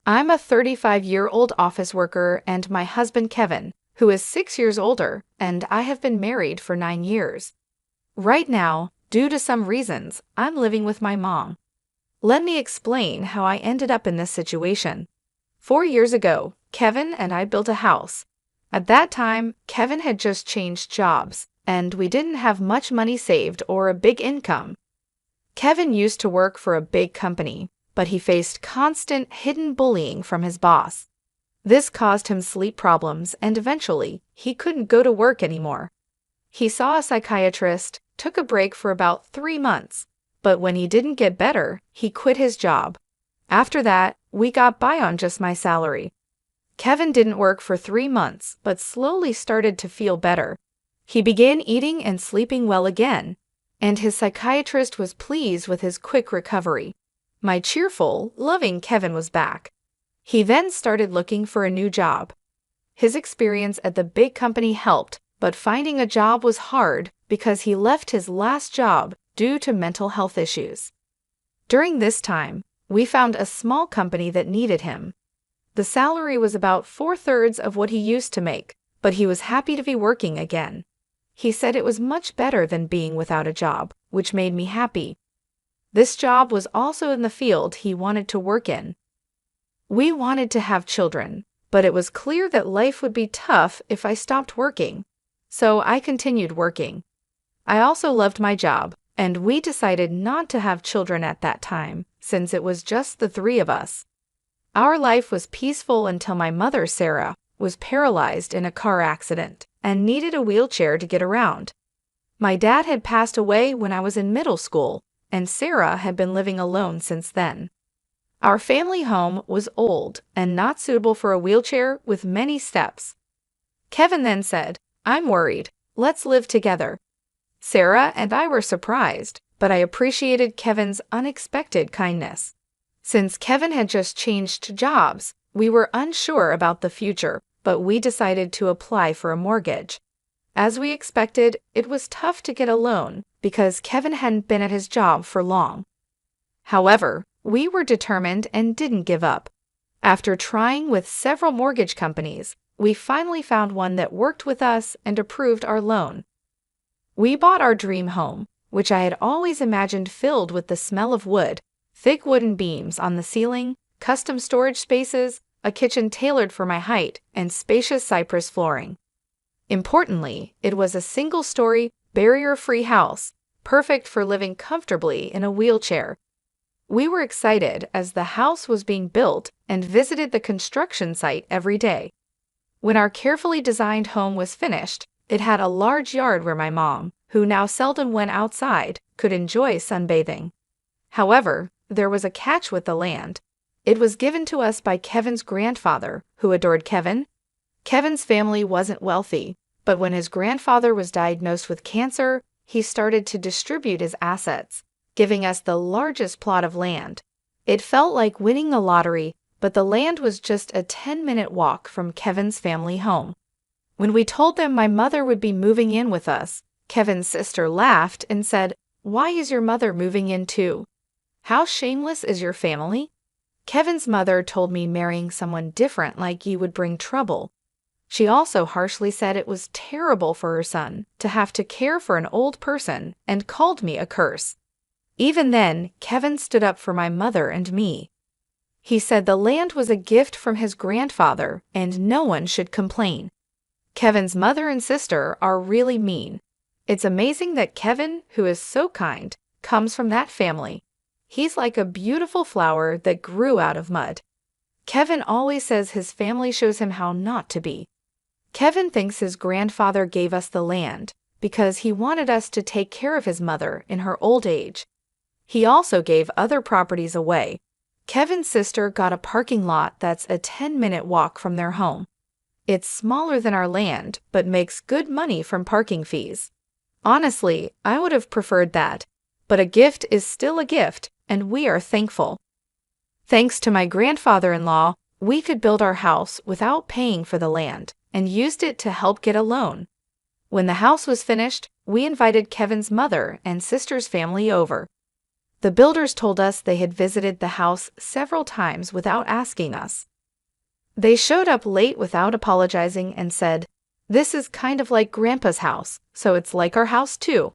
I'm a 35-year-old office worker and my husband Kevin, who is 6 years older, and I have been married for 9 years. Right now, due to some reasons, I'm living with my mom. Let me explain how I ended up in this situation. 4 years ago, Kevin and I built a house. At that time, Kevin had just changed jobs, and we didn't have much money saved or a big income. Kevin used to work for a big company, but he faced constant hidden bullying from his boss. This caused him sleep problems, and eventually, he couldn't go to work anymore. He saw a psychiatrist, took a break for about 3 months, but when he didn't get better, he quit his job. After that, we got by on just my salary. Kevin didn't work for 3 months, but slowly started to feel better. He began eating and sleeping well again, and his psychiatrist was pleased with his quick recovery. My cheerful, loving Kevin was back. He then started looking for a new job. His experience at the big company helped, but finding a job was hard because he left his last job due to mental health issues. During this time, we found a small company that needed him. The salary was about 4/3 of what he used to make, but he was happy to be working again. He said it was much better than being without a job, which made me happy. This job was also in the field he wanted to work in. We wanted to have children, but it was clear that life would be tough if I stopped working, so I continued working. I also loved my job, and we decided not to have children at that time, since it was just the 3 of us. Our life was peaceful until my mother, Sarah, was paralyzed in a car accident and needed a wheelchair to get around. My dad had passed away when I was in middle school, and Sarah had been living alone since then. Our family home was old and not suitable for a wheelchair with many steps. Kevin then said, "I'm worried. Let's live together." Sarah and I were surprised, but I appreciated Kevin's unexpected kindness. Since Kevin had just changed jobs, we were unsure about the future, but we decided to apply for a mortgage. As we expected, it was tough to get a loan because Kevin hadn't been at his job for long. However, we were determined and didn't give up. After trying with several mortgage companies, we finally found one that worked with us and approved our loan. We bought our dream home, which I had always imagined filled with the smell of wood, thick wooden beams on the ceiling, custom storage spaces, a kitchen tailored for my height, and spacious cypress flooring. Importantly, it was a single-story, barrier-free house, perfect for living comfortably in a wheelchair. We were excited as the house was being built and visited the construction site every day. When our carefully designed home was finished, it had a large yard where my mom, who now seldom went outside, could enjoy sunbathing. However, there was a catch with the land. It was given to us by Kevin's grandfather, who adored Kevin. Kevin's family wasn't wealthy, but when his grandfather was diagnosed with cancer, he started to distribute his assets, giving us the largest plot of land. It felt like winning the lottery, but the land was just a 10-minute walk from Kevin's family home. When we told them my mother would be moving in with us, Kevin's sister laughed and said, "Why is your mother moving in too? How shameless is your family?" Kevin's mother told me marrying someone different like you would bring trouble. She also harshly said it was terrible for her son to have to care for an old person and called me a curse. Even then, Kevin stood up for my mother and me. He said the land was a gift from his grandfather and no one should complain. Kevin's mother and sister are really mean. It's amazing that Kevin, who is so kind, comes from that family. He's like a beautiful flower that grew out of mud. Kevin always says his family shows him how not to be. Kevin thinks his grandfather gave us the land because he wanted us to take care of his mother in her old age. He also gave other properties away. Kevin's sister got a parking lot that's a 10-minute walk from their home. It's smaller than our land, but makes good money from parking fees. Honestly, I would have preferred that, but a gift is still a gift, and we are thankful. Thanks to my grandfather-in-law, we could build our house without paying for the land and used it to help get a loan. When the house was finished, we invited Kevin's mother and sister's family over. The builders told us they had visited the house several times without asking us. They showed up late without apologizing and said, "This is kind of like Grandpa's house, so it's like our house too."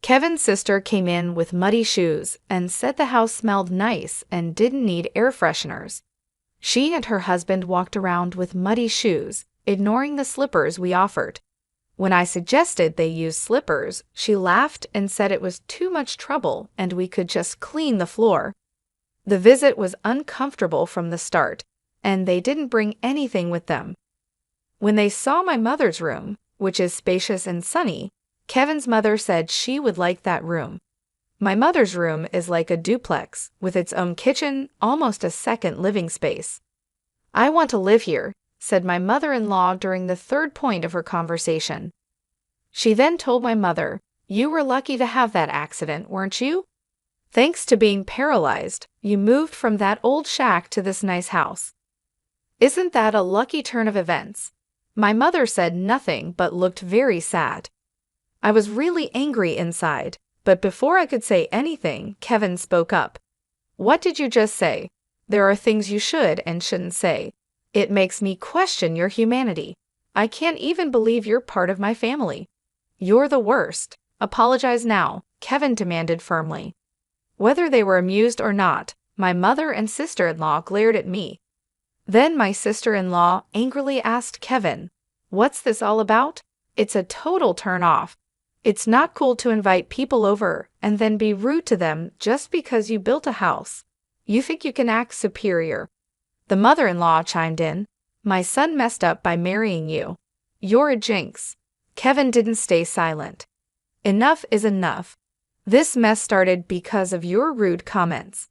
Kevin's sister came in with muddy shoes and said the house smelled nice and didn't need air fresheners. She and her husband walked around with muddy shoes, ignoring the slippers we offered. When I suggested they use slippers, she laughed and said it was too much trouble and we could just clean the floor. The visit was uncomfortable from the start, and they didn't bring anything with them. When they saw my mother's room, which is spacious and sunny, Kevin's mother said she would like that room. My mother's room is like a duplex, with its own kitchen, almost a second living space. "I want to live here," said my mother-in-law during the third point of her conversation. She then told my mother, "You were lucky to have that accident, weren't you? Thanks to being paralyzed, you moved from that old shack to this nice house. Isn't that a lucky turn of events?" My mother said nothing but looked very sad. I was really angry inside, but before I could say anything, Kevin spoke up. "What did you just say? There are things you should and shouldn't say. It makes me question your humanity. I can't even believe you're part of my family. You're the worst. Apologize now," Kevin demanded firmly. Whether they were amused or not, my mother and sister-in-law glared at me. Then my sister-in-law angrily asked Kevin, "What's this all about? It's a total turn-off. It's not cool to invite people over and then be rude to them just because you built a house. You think you can act superior." The mother-in-law chimed in, "My son messed up by marrying you. You're a jinx." Kevin didn't stay silent. "Enough is enough. This mess started because of your rude comments.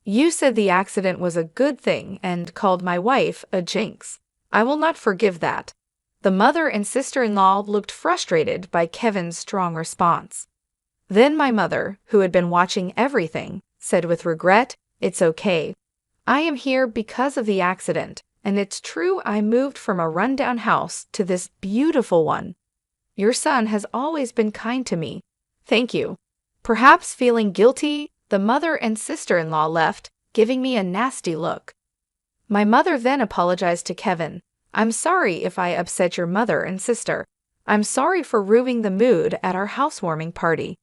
You said the accident was a good thing and called my wife a jinx. I will not forgive that." The mother and sister-in-law looked frustrated by Kevin's strong response. Then my mother, who had been watching everything, said with regret, "It's okay. I am here because of the accident, and it's true I moved from a rundown house to this beautiful one. Your son has always been kind to me. Thank you." Perhaps feeling guilty, the mother and sister-in-law left, giving me a nasty look. My mother then apologized to Kevin. "I'm sorry if I upset your mother and sister. I'm sorry for ruining the mood at our housewarming party."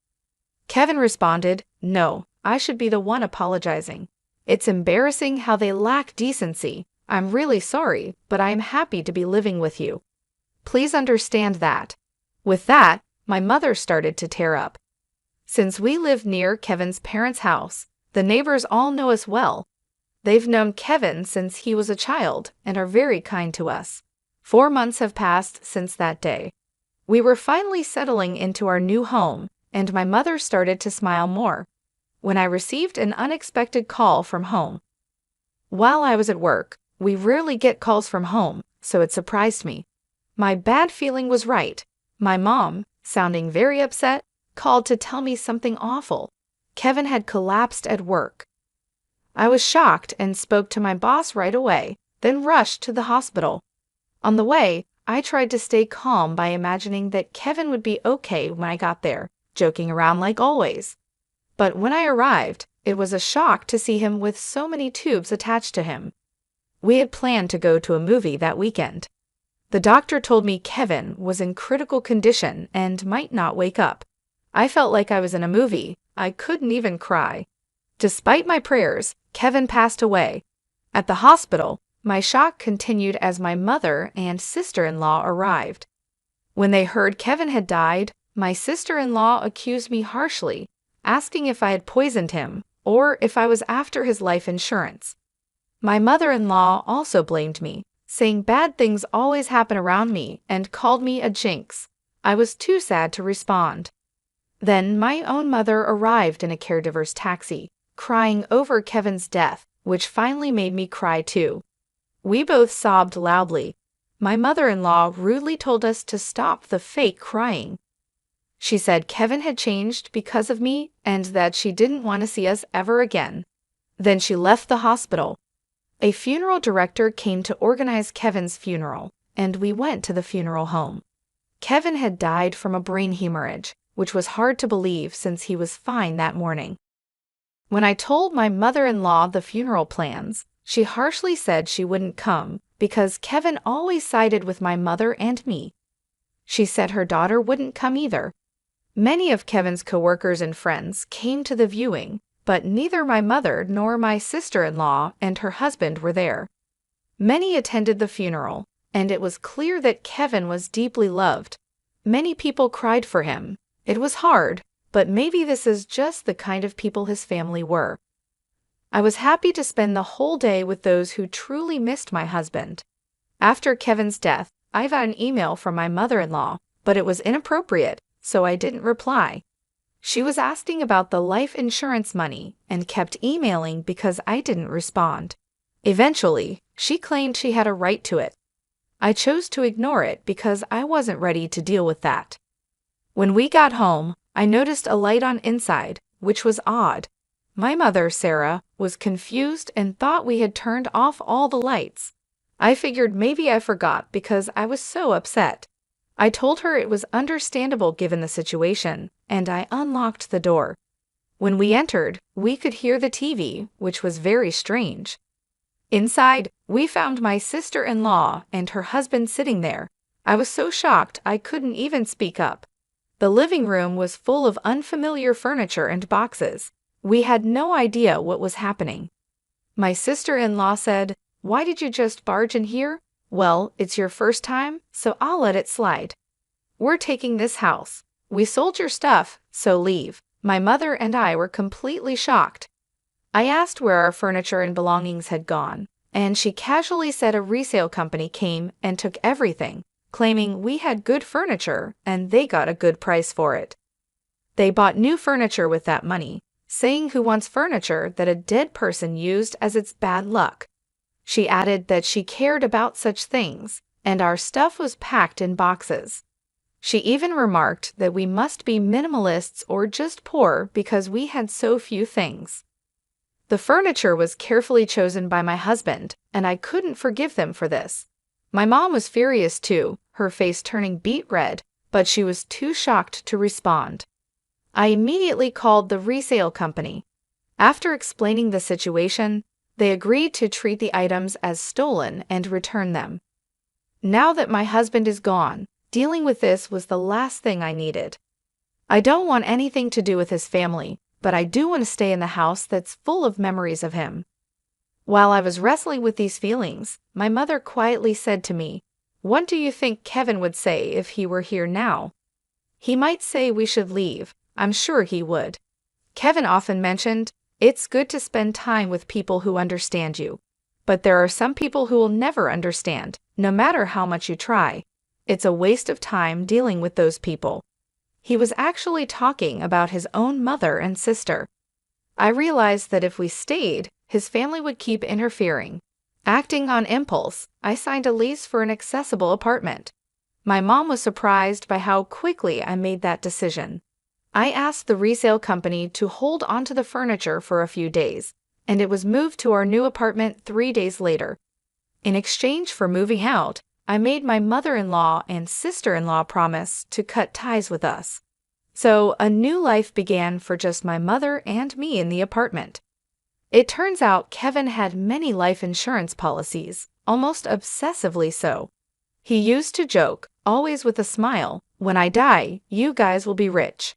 Kevin responded, "No, I should be the one apologizing. It's embarrassing how they lack decency. I'm really sorry, but I am happy to be living with you. Please understand that." With that, my mother started to tear up. Since we live near Kevin's parents' house, the neighbors all know us well. They've known Kevin since he was a child and are very kind to us. 4 months have passed since that day. We were finally settling into our new home, and my mother started to smile more when I received an unexpected call from home. While I was at work, we rarely get calls from home, so it surprised me. My bad feeling was right. My mom, sounding very upset, called to tell me something awful. Kevin had collapsed at work. I was shocked and spoke to my boss right away, then rushed to the hospital. On the way, I tried to stay calm by imagining that Kevin would be okay when I got there, joking around like always. But when I arrived, it was a shock to see him with so many tubes attached to him. We had planned to go to a movie that weekend. The doctor told me Kevin was in critical condition and might not wake up. I felt like I was in a movie. I couldn't even cry. Despite my prayers, Kevin passed away. At the hospital, my shock continued as my mother and sister-in-law arrived. When they heard Kevin had died, my sister-in-law accused me harshly, asking if I had poisoned him or if I was after his life insurance. My mother-in-law also blamed me, saying bad things always happen around me and called me a jinx. I was too sad to respond. Then my own mother arrived in a caregiver's taxi, crying over Kevin's death, which finally made me cry too. We both sobbed loudly. My mother-in-law rudely told us to stop the fake crying. She said Kevin had changed because of me and that she didn't want to see us ever again. Then she left the hospital. A funeral director came to organize Kevin's funeral, and we went to the funeral home. Kevin had died from a brain hemorrhage, which was hard to believe since he was fine that morning. When I told my mother-in-law the funeral plans, she harshly said she wouldn't come because Kevin always sided with my mother and me. She said her daughter wouldn't come either. Many of Kevin's coworkers and friends came to the viewing, but neither my mother nor my sister-in-law and her husband were there. Many attended the funeral, and it was clear that Kevin was deeply loved. Many people cried for him. It was hard, but maybe this is just the kind of people his family were. I was happy to spend the whole day with those who truly missed my husband. After Kevin's death, I got an email from my mother-in-law, but it was inappropriate, so I didn't reply. She was asking about the life insurance money and kept emailing because I didn't respond. Eventually, she claimed she had a right to it. I chose to ignore it because I wasn't ready to deal with that. When we got home, I noticed a light on inside, which was odd. My mother, Sarah, was confused and thought we had turned off all the lights. I figured maybe I forgot because I was so upset. I told her it was understandable given the situation, and I unlocked the door. When we entered, we could hear the TV, which was very strange. Inside, we found my sister-in-law and her husband sitting there. I was so shocked I couldn't even speak up. The living room was full of unfamiliar furniture and boxes. We had no idea what was happening. My sister-in-law said, "Why did you just barge in here?" "Well, it's your first time, so I'll let it slide. We're taking this house. We sold your stuff, so leave." My mother and I were completely shocked. I asked where our furniture and belongings had gone, and she casually said a resale company came and took everything, claiming we had good furniture and they got a good price for it. They bought new furniture with that money, saying who wants furniture that a dead person used as its bad luck. She added that she cared about such things, and our stuff was packed in boxes. She even remarked that we must be minimalists or just poor because we had so few things. The furniture was carefully chosen by my husband, and I couldn't forgive them for this. My mom was furious too, her face turning beet red, but she was too shocked to respond. I immediately called the resale company. After explaining the situation, they agreed to treat the items as stolen and return them. Now that my husband is gone, dealing with this was the last thing I needed. I don't want anything to do with his family, but I do want to stay in the house that's full of memories of him. While I was wrestling with these feelings, my mother quietly said to me, "What do you think Kevin would say if he were here now?" "He might say we should leave. I'm sure he would." Kevin often mentioned, "It's good to spend time with people who understand you. But there are some people who will never understand, no matter how much you try. It's a waste of time dealing with those people." He was actually talking about his own mother and sister. I realized that if we stayed, his family would keep interfering. Acting on impulse, I signed a lease for an accessible apartment. My mom was surprised by how quickly I made that decision. I asked the resale company to hold onto the furniture for a few days, and it was moved to our new apartment 3 days later. In exchange for moving out, I made my mother-in-law and sister-in-law promise to cut ties with us. So a new life began for just my mother and me in the apartment. It turns out Kevin had many life insurance policies, almost obsessively so. He used to joke, always with a smile, "When I die, you guys will be rich."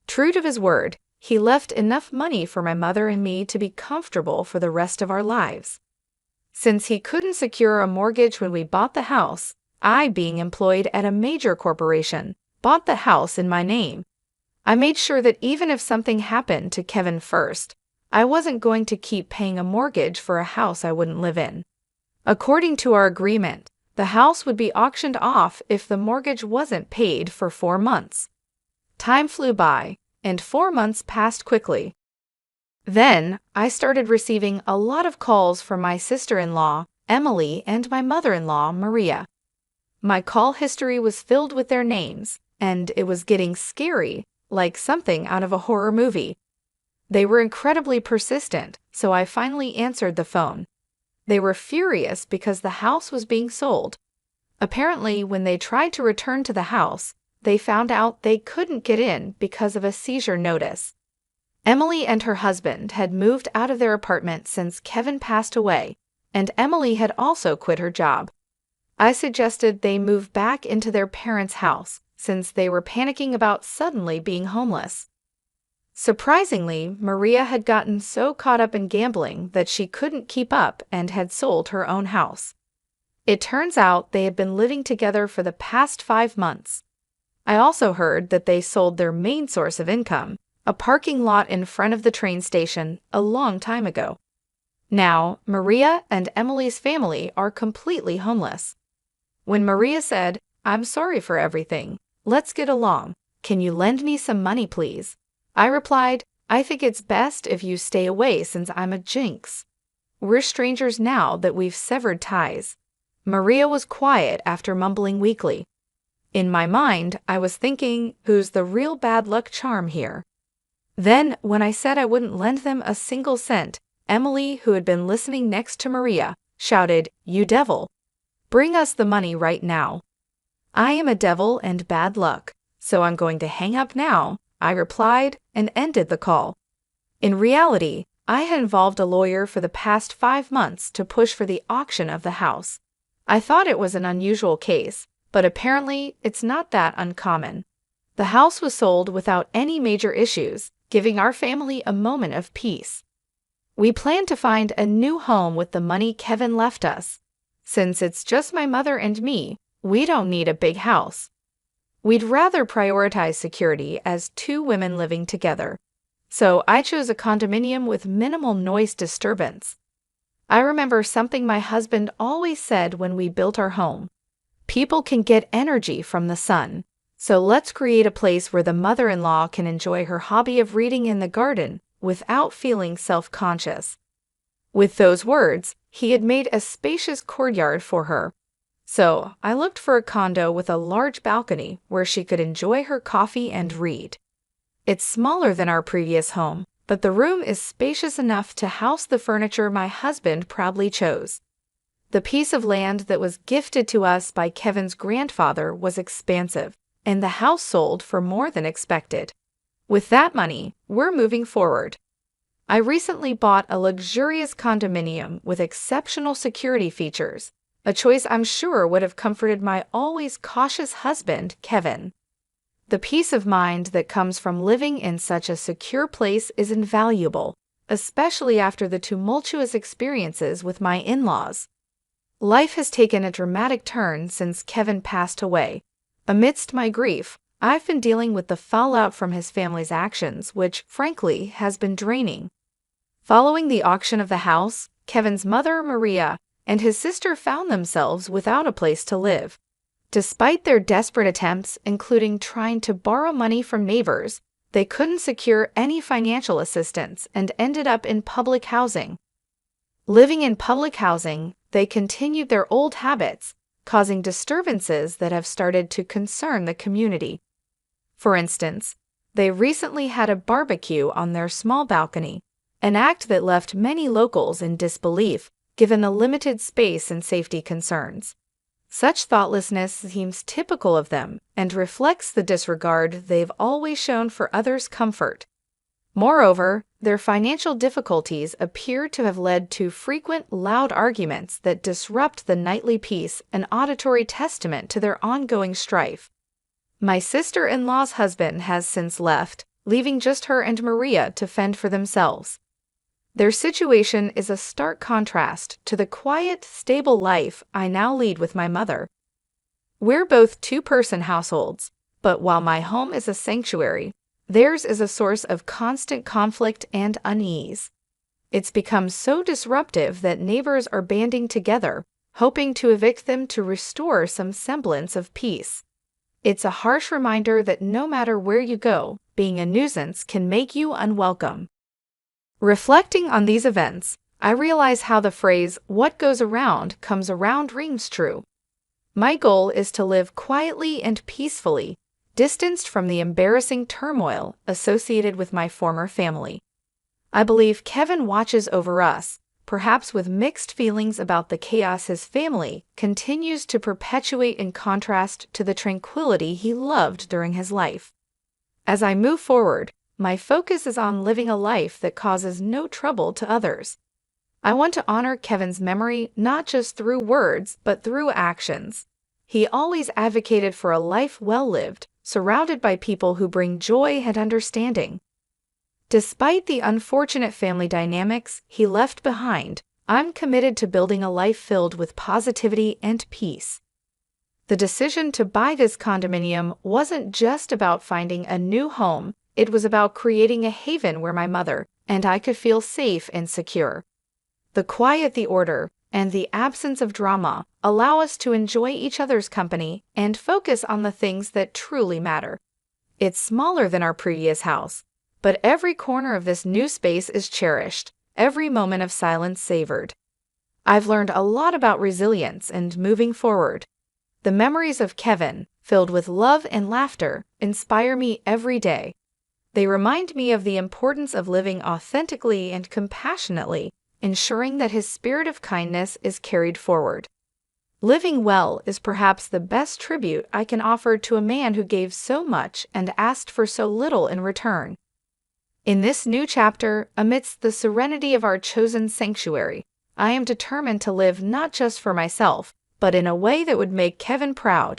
True to his word, he left enough money for my mother and me to be comfortable for the rest of our lives. Since he couldn't secure a mortgage when we bought the house, I, being employed at a major corporation, bought the house in my name. I made sure that even if something happened to Kevin first, I wasn't going to keep paying a mortgage for a house I wouldn't live in. According to our agreement, the house would be auctioned off if the mortgage wasn't paid for 4 months. Time flew by, and 4 months passed quickly. Then, I started receiving a lot of calls from my sister-in-law, Emily, and my mother-in-law, Maria. My call history was filled with their names, and it was getting scary, like something out of a horror movie. They were incredibly persistent, so I finally answered the phone. They were furious because the house was being sold. Apparently, when they tried to return to the house, they found out they couldn't get in because of a seizure notice. Emily and her husband had moved out of their apartment since Kevin passed away, and Emily had also quit her job. I suggested they move back into their parents' house since they were panicking about suddenly being homeless. Surprisingly, Maria had gotten so caught up in gambling that she couldn't keep up and had sold her own house. It turns out they had been living together for the past 5 months. I also heard that they sold their main source of income, a parking lot in front of the train station, a long time ago. Now, Maria and Emily's family are completely homeless. When Maria said, "I'm sorry for everything, let's get along, can you lend me some money please?" I replied, "I think it's best if you stay away since I'm a jinx. We're strangers now that we've severed ties." Maria was quiet after mumbling weakly. In my mind, I was thinking, who's the real bad luck charm here? Then, when I said I wouldn't lend them a single cent, Emily, who had been listening next to Maria, shouted, "You devil! Bring us the money right now." "I am a devil and bad luck, so I'm going to hang up now," I replied and ended the call. In reality, I had involved a lawyer for the past 5 months to push for the auction of the house. I thought it was an unusual case, but apparently it's not that uncommon. The house was sold without any major issues, giving our family a moment of peace. We plan to find a new home with the money Kevin left us. Since it's just my mother and me, we don't need a big house. We'd rather prioritize security as 2 women living together. So I chose a condominium with minimal noise disturbance. I remember something my husband always said when we built our home. People can get energy from the sun, so let's create a place where the mother-in-law can enjoy her hobby of reading in the garden without feeling self-conscious. With those words, he had made a spacious courtyard for her. So I looked for a condo with a large balcony where she could enjoy her coffee and read. It's smaller than our previous home, but the room is spacious enough to house the furniture my husband proudly chose. The piece of land that was gifted to us by Kevin's grandfather was expansive, and the house sold for more than expected. With that money, we're moving forward. I recently bought a luxurious condominium with exceptional security features, a choice I'm sure would have comforted my always cautious husband, Kevin. The peace of mind that comes from living in such a secure place is invaluable, especially after the tumultuous experiences with my in-laws. Life has taken a dramatic turn since Kevin passed away. Amidst my grief, I've been dealing with the fallout from his family's actions, which, frankly, has been draining. Following the auction of the house, Kevin's mother, Maria, and his sister found themselves without a place to live. Despite their desperate attempts, including trying to borrow money from neighbors, they couldn't secure any financial assistance and ended up in public housing. Living in public housing, they continued their old habits, causing disturbances that have started to concern the community. For instance, they recently had a barbecue on their small balcony, an act that left many locals in disbelief given the limited space and safety concerns. Such thoughtlessness seems typical of them and reflects the disregard they've always shown for others' comfort. Moreover, their financial difficulties appear to have led to frequent loud arguments that disrupt the nightly peace, an auditory testament to their ongoing strife. My sister-in-law's husband has since left, leaving just her and Maria to fend for themselves. Their situation is a stark contrast to the quiet, stable life I now lead with my mother. We're both 2-person households, but while my home is a sanctuary, theirs is a source of constant conflict and unease. It's become so disruptive that neighbors are banding together, hoping to evict them to restore some semblance of peace. It's a harsh reminder that no matter where you go, being a nuisance can make you unwelcome. Reflecting on these events, I realize how the phrase, "what goes around comes around," rings true. My goal is to live quietly and peacefully, distanced from the embarrassing turmoil associated with my former family. I believe Kevin watches over us, perhaps with mixed feelings about the chaos his family continues to perpetuate in contrast to the tranquility he loved during his life. As I move forward, My focus is on living a life that causes no trouble to others. I want to honor Kevin's memory not just through words, but through actions. He always advocated for a life well lived, surrounded by people who bring joy and understanding. Despite the unfortunate family dynamics he left behind, I'm committed to building a life filled with positivity and peace. The decision to buy this condominium wasn't just about finding a new home, it was about creating a haven where my mother and I could feel safe and secure. The quiet, the order, and the absence of drama allow us to enjoy each other's company and focus on the things that truly matter. It's smaller than our previous house, but every corner of this new space is cherished, every moment of silence savored. I've learned a lot about resilience and moving forward. The memories of Kevin, filled with love and laughter, inspire me every day. They remind me of the importance of living authentically and compassionately, ensuring that his spirit of kindness is carried forward. Living well is perhaps the best tribute I can offer to a man who gave so much and asked for so little in return. In this new chapter, amidst the serenity of our chosen sanctuary, I am determined to live not just for myself, but in a way that would make Kevin proud.